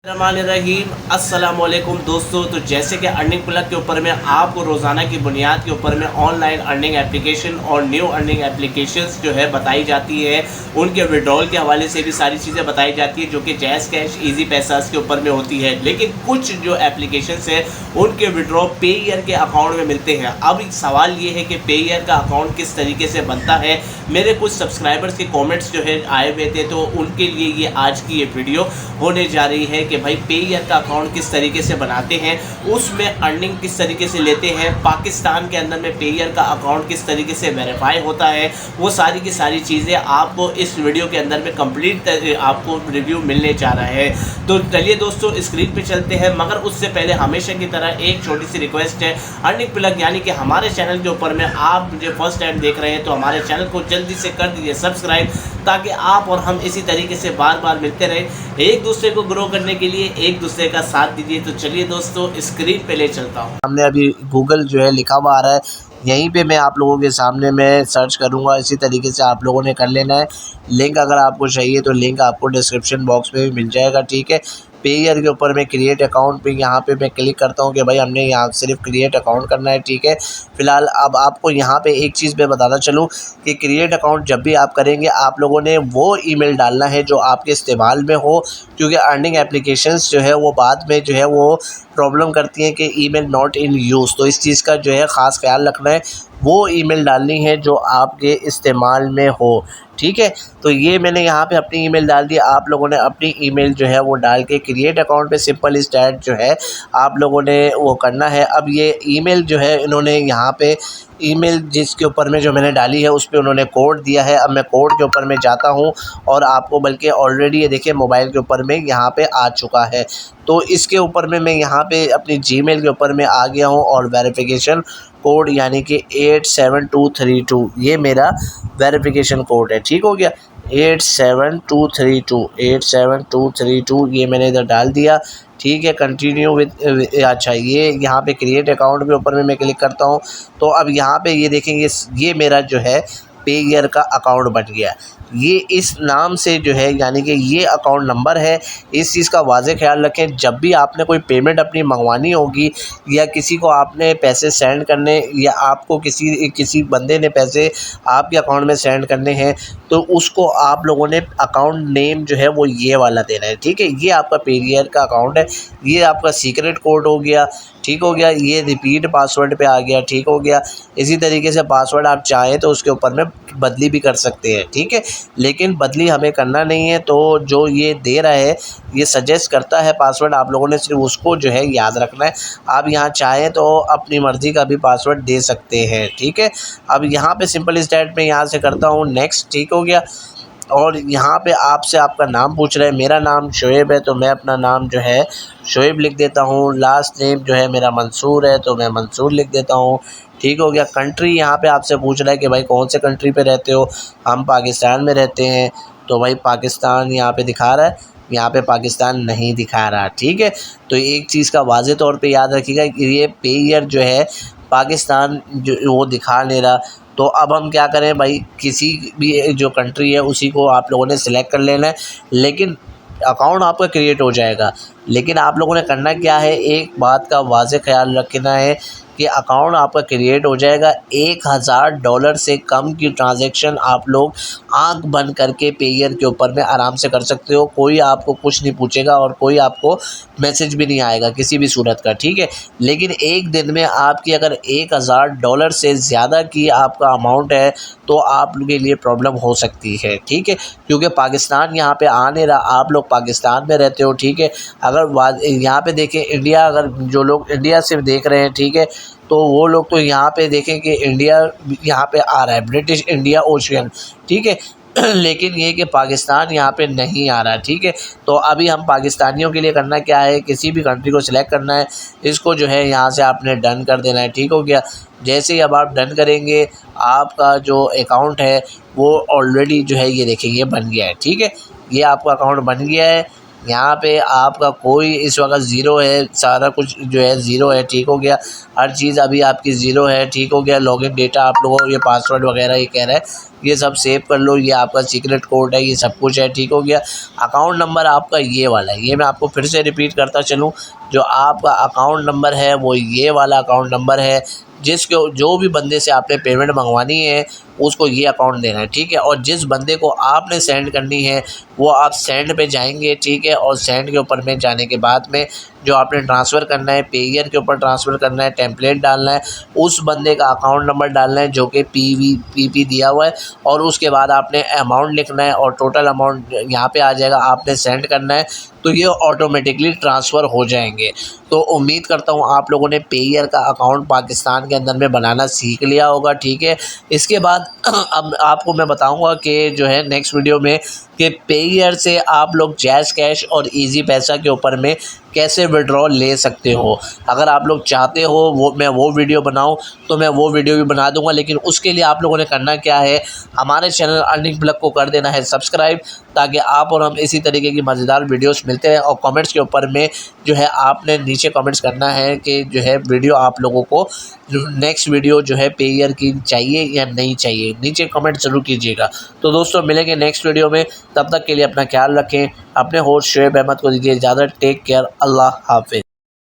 रहीम अस्सलाम वालेकुम दोस्तों। तो जैसे कि अर्निंग प्लग के ऊपर में आपको रोज़ाना की बुनियाद के ऊपर में ऑनलाइन अर्निंग एप्लीकेशन और न्यू अर्निंग एप्लीकेशंस जो है बताई जाती है, उनके विड्रॉल के हवाले से भी सारी चीज़ें बताई जाती है जो कि जैज़ कैश इजी पैसा के ऊपर में होती है। लेकिन कुछ जो एप्लीकेशंस है उनके विड्रॉ पेयर के अकाउंट में मिलते हैं। अब सवाल ये है कि पेयर का अकाउंट किस तरीके से बनता है। मेरे कुछ सब्सक्राइबर्स के कॉमेंट्स जो है आए हुए थे, तो उनके लिए ये आज की ये वीडियो होने जा रही है कि भाई पेयर का अकाउंट किस तरीके से बनाते हैं, उसमें अर्निंग किस तरीके से लेते हैं, पाकिस्तान के अंदर में पेयर का अकाउंट किस तरीके से वेरीफाई होता है, वो सारी की सारी चीज़ें आपको इस वीडियो के अंदर में कंप्लीट आपको रिव्यू मिलने जा रहा है। तो चलिए दोस्तों स्क्रीन पे चलते हैं, मगर उससे पहले हमेशा की तरह एक छोटी सी रिक्वेस्ट है। अर्निंग प्लग यानी कि हमारे चैनल के ऊपर में आप मुझे फर्स्ट टाइम देख रहे हैं तो हमारे चैनल को जल्दी से कर दीजिए सब्सक्राइब, ताकि आप और हम इसी तरीके से बार बार मिलते रहें, एक दूसरे को ग्रो करने के लिए एक दूसरे का साथ दीजिए। तो चलिए दोस्तों स्क्रीन पे ले चलता हूँ। हमने अभी गूगल जो है लिखा हुआ आ रहा है, यहीं पे मैं आप लोगों के सामने मैं सर्च करूँगा। इसी तरीके से आप लोगों ने कर लेना है। लिंक अगर आपको चाहिए तो लिंक आपको डिस्क्रिप्शन बॉक्स में भी मिल जाएगा, ठीक है। पेयर के ऊपर में क्रिएट अकाउंट पे यहाँ पे मैं क्लिक करता हूँ कि भाई हमने यहाँ सिर्फ क्रिएट अकाउंट करना है, ठीक है। फ़िलहाल अब आपको यहाँ पे एक चीज़ मैं बताना चलूँ कि क्रिएट अकाउंट जब भी आप करेंगे आप लोगों ने वो ईमेल डालना है जो आपके इस्तेमाल में हो, क्योंकि अर्निंग एप्लीकेशंस जो है वो बाद में जो है वो प्रॉब्लम करती हैं कि ईमेल नॉट इन यूज़। तो इस चीज़ का जो है ख़ास ख्याल रखना है, वो ईमेल डालनी है जो आपके इस्तेमाल में हो, ठीक है। तो ये मैंने यहाँ पे अपनी ईमेल डाल दी। आप लोगों ने अपनी ईमेल जो है वो डाल के क्रिएट अकाउंट पे सिंपल स्टार्ट जो है आप लोगों ने वो करना है। अब ये ईमेल जो है इन्होंने यहाँ पे ईमेल जिसके ऊपर में जो मैंने डाली है उस पे उन्होंने कोड दिया है। अब मैं कोड के ऊपर में जाता हूँ और आपको बल्कि ऑलरेडी ये देखिए मोबाइल के ऊपर में यहाँ पे आ चुका है। तो इसके ऊपर में मैं यहाँ पे अपनी जीमेल के ऊपर में आ गया हूँ और वेरिफिकेशन कोड यानी कि 87232 ये मेरा वेरिफिकेशन कोड है, ठीक हो गया। 87232 ये मैंने इधर डाल दिया, ठीक है। कंटिन्यू विद अच्छा ये यहाँ पे क्रिएट अकाउंट के ऊपर में मैं क्लिक करता हूँ। तो अब यहाँ पे ये देखेंगे ये मेरा जो है पेयर का अकाउंट बन गया। ये इस नाम से जो है यानी कि ये अकाउंट नंबर है। इस चीज़ का वाज़े ख्याल रखें, जब भी आपने कोई पेमेंट अपनी मंगवानी होगी या किसी को आपने पैसे सेंड करने या आपको किसी बंदे ने पैसे आपके अकाउंट में सेंड करने हैं तो उसको आप लोगों ने अकाउंट नेम जो है वो ये वाला देना है, ठीक है। ये आपका पेयर का अकाउंट है, ये आपका सीक्रेट कोड हो गया, ठीक हो गया। ये रिपीट पासवर्ड पे आ गया, ठीक हो गया। इसी तरीके से पासवर्ड आप चाहें तो उसके ऊपर में बदली भी कर सकते हैं, ठीक है। लेकिन बदली हमें करना नहीं है। तो जो ये दे रहा है ये सजेस्ट करता है पासवर्ड, आप लोगों ने सिर्फ उसको जो है याद रखना है। आप यहाँ चाहें तो अपनी मर्ज़ी का भी पासवर्ड दे सकते हैं, ठीक है। अब यहाँ पे सिंपल स्टार्ट में यहाँ से करता हूँ नेक्स्ट, ठीक हो गया। और यहाँ पे आपसे आपका नाम पूछ रहा है। मेरा नाम शोएब है तो मैं अपना नाम जो है शोएब लिख देता हूँ। लास्ट नेम जो है मेरा मंसूर है तो मैं मंसूर लिख देता हूँ, ठीक हो गया। कंट्री यहाँ पे आपसे पूछ रहा है कि भाई कौन से कंट्री पे रहते हो। हम पाकिस्तान में रहते हैं तो भाई पाकिस्तान यहाँ पे दिखा रहा है, यहाँ पे पाकिस्तान नहीं दिखा रहा, ठीक है। तो एक चीज़ का वाज़े तौर पे याद रखिएगा कि ये पेयर जो है पाकिस्तान जो वो दिखा नहीं रहा। तो अब हम क्या करें भाई, किसी भी जो कंट्री है उसी को आप लोगों ने सिलेक्ट कर लेना है, लेकिन अकाउंट आपका क्रिएट हो जाएगा। लेकिन आप लोगों ने करना क्या है, एक बात का वाज़े ख्याल रखना है कि अकाउंट आपका क्रिएट हो जाएगा। $1000 से कम की ट्रांजैक्शन आप लोग आंख बंद करके पेयर के ऊपर में आराम से कर सकते हो। कोई आपको कुछ नहीं पूछेगा और कोई आपको मैसेज भी नहीं आएगा किसी भी सूरत का, ठीक है। लेकिन एक दिन में आपकी अगर $1000 से ज़्यादा की आपका अमाउंट है तो आप लोगों के लिए प्रॉब्लम हो सकती है, ठीक है। क्योंकि पाकिस्तान यहाँ पे आ नहीं रहा, आप लोग पाकिस्तान में रहते हो, ठीक है। अगर यहाँ पे देखें इंडिया, अगर जो लोग इंडिया से देख रहे हैं, ठीक है, तो वो लोग तो यहाँ पे देखें कि इंडिया यहाँ पे आ रहा है, ब्रिटिश इंडिया ओशियन, ठीक है। लेकिन ये कि पाकिस्तान यहाँ पे नहीं आ रहा, ठीक है। तो अभी हम पाकिस्तानियों के लिए करना क्या है, किसी भी कंट्री को सिलेक्ट करना है, इसको जो है यहाँ से आपने डन कर देना है, ठीक हो गया। जैसे ही अब आप डन करेंगे आपका जो अकाउंट है वो ऑलरेडी जो है ये देखें ये बन गया है, ठीक है। ये आपका अकाउंट बन गया है। यहाँ पे आपका कोई इस वक्त ज़ीरो है, सारा कुछ जो है ज़ीरो है, ठीक हो गया। हर चीज़ अभी आपकी ज़ीरो है, ठीक हो गया। लॉगिन डेटा आप लोगों को ये पासवर्ड वगैरह ये कह रहा है, ये सब सेव कर लो, ये आपका सीक्रेट कोड है, ये सब कुछ है, ठीक हो गया। अकाउंट नंबर आपका ये वाला है, ये मैं आपको फिर से रिपीट करता चलूँ, जो आपका अकाउंट नंबर है वो ये वाला अकाउंट नंबर है। जिसको जो भी बंदे से आपने पेमेंट मंगवानी है उसको ये अकाउंट देना है, ठीक है। और जिस बंदे को आपने सेंड करनी है वो आप सेंड पे जाएंगे, ठीक है। और सेंड के ऊपर में जाने के बाद में जो आपने ट्रांसफ़र करना है, पेयर के ऊपर ट्रांसफ़र करना है, टेम्पलेट डालना है, उस बंदे का अकाउंट नंबर डालना है जो कि पीवी दिया हुआ है, और उसके बाद आपने अमाउंट लिखना है और टोटल अमाउंट यहाँ पे आ जाएगा, आपने सेंड करना है, तो ये ऑटोमेटिकली ट्रांसफ़र हो जाएंगे। तो उम्मीद करता हूँ आप लोगों ने पेयर का अकाउंट पाकिस्तान के अंदर में बनाना सीख लिया होगा, ठीक है। इसके बाद अब आपको मैं बताऊंगा कि जो है नेक्स्ट वीडियो में कि पेयर से आप लोग जैज़ कैश और इजी पैसा के ऊपर में कैसे विड्रॉल ले सकते हो। अगर आप लोग चाहते हो मैं वो वीडियो बनाऊं तो मैं वो वीडियो भी बना दूंगा, लेकिन उसके लिए आप लोगों ने करना क्या है, हमारे चैनल अर्निंग ब्लॉग को कर देना है सब्सक्राइब, ताकि आप और हम इसी तरीके की मज़ेदार वीडियोस मिलते हैं। और कमेंट्स के ऊपर में जो है आपने नीचे कमेंट्स करना है कि जो है वीडियो आप लोगों को नेक्स्ट वीडियो जो है पेयर की चाहिए या नहीं चाहिए, नीचे कमेंट ज़रूर कीजिएगा। तो दोस्तों मिलेंगे नेक्स्ट वीडियो में, तब तक के लिए अपना ख्याल रखें। अपने होस्ट शुएब अहमद को दीजिए इजाज़त। टेक केयर, अल्लाह हाफिज़।